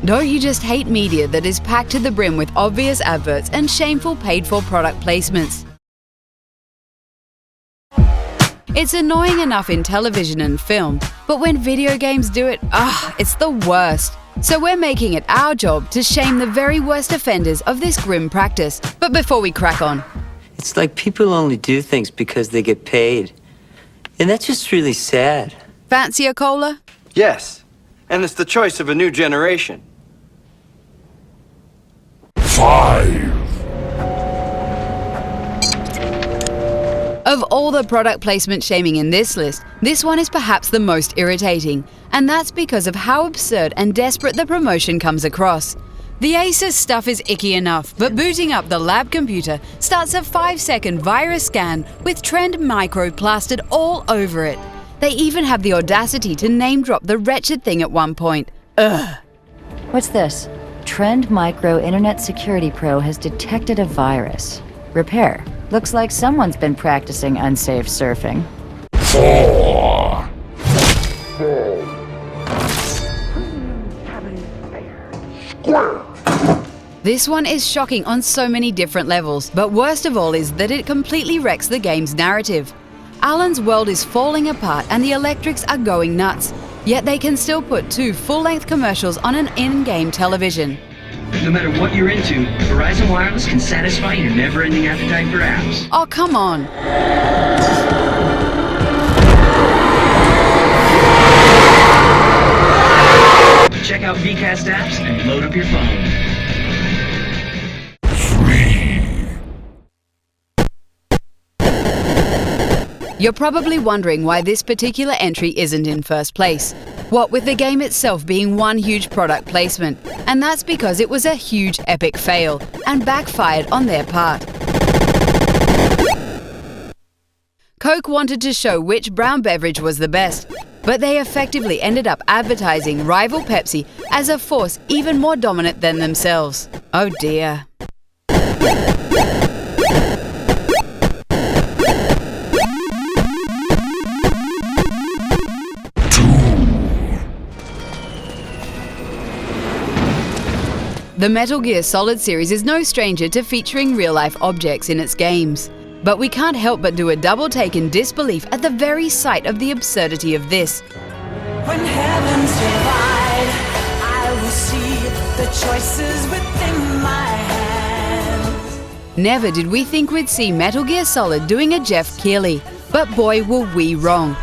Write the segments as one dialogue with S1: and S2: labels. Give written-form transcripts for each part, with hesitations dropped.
S1: Don't you just hate media that is packed to the brim with obvious adverts and shameful paid-for product placements? It's annoying enough in television and film, but when video games do it, it's the worst. So we're making it our job to shame the very worst offenders of this grim practice. But before we crack on,
S2: it's like people only do things because they get paid. And that's just really sad.
S1: Fancy a cola?
S3: Yes, and it's the choice of a new generation.
S4: 5.
S1: Of all the product placement shaming in this list, this one is perhaps the most irritating, and that's because of how absurd and desperate the promotion comes across. The ASUS stuff is icky enough, but booting up the lab computer starts a 5-second virus scan with Trend Micro plastered all over it. They even have the audacity to name drop the wretched thing at one point. Ugh.
S5: What's this? Trend Micro Internet Security Pro has detected a virus. Repair. Looks like someone's been practicing unsafe surfing.
S4: 4.
S1: This one is shocking on so many different levels, but worst of all is that it completely wrecks the game's narrative. Alan's world is falling apart and the electrics are going nuts, yet they can still put 2 full-length commercials on an in-game television.
S6: No matter what you're into, Verizon Wireless can satisfy your never-ending appetite for apps.
S1: Oh, come on.
S6: Check out VCast apps and load up your phone.
S4: 3.
S1: You're probably wondering why this particular entry isn't in first place. What with the game itself being one huge product placement, and that's because it was a huge epic fail and backfired on their part. Coke wanted to show which brown beverage was the best, but they effectively ended up advertising rival Pepsi as a force even more dominant than themselves. Oh dear. The Metal Gear Solid series is no stranger to featuring real-life objects in its games. But we can't help but do a double take in disbelief at the very sight of the absurdity of this.
S7: When heavens divide, I will see the choices within my hands.
S1: Never did we think we'd see Metal Gear Solid doing a Jeff Keighley, but boy were we wrong.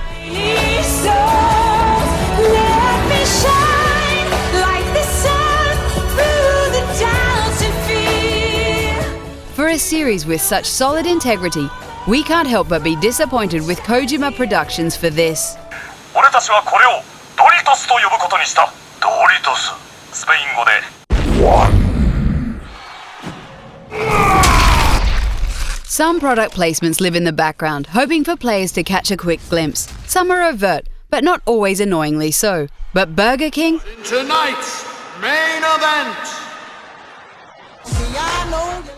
S1: For a series with such solid integrity, we can't help but be disappointed with Kojima Productions for this.
S4: 俺たちはこれをドリトスと呼ぶことにした。ドリトス。スペイン語で。
S1: Some product placements live in the background, hoping for players to catch a quick glimpse. Some are overt, but not always annoyingly so. But Burger King?
S3: Tonight's main event.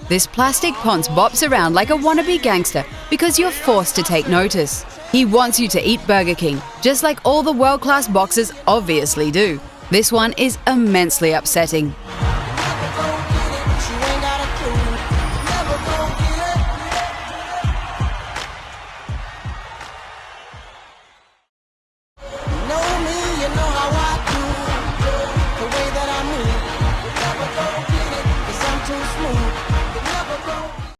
S1: This plastic ponce bops around like a wannabe gangster because you're forced to take notice. He wants you to eat Burger King, just like all the world-class boxers obviously do. This one is immensely upsetting.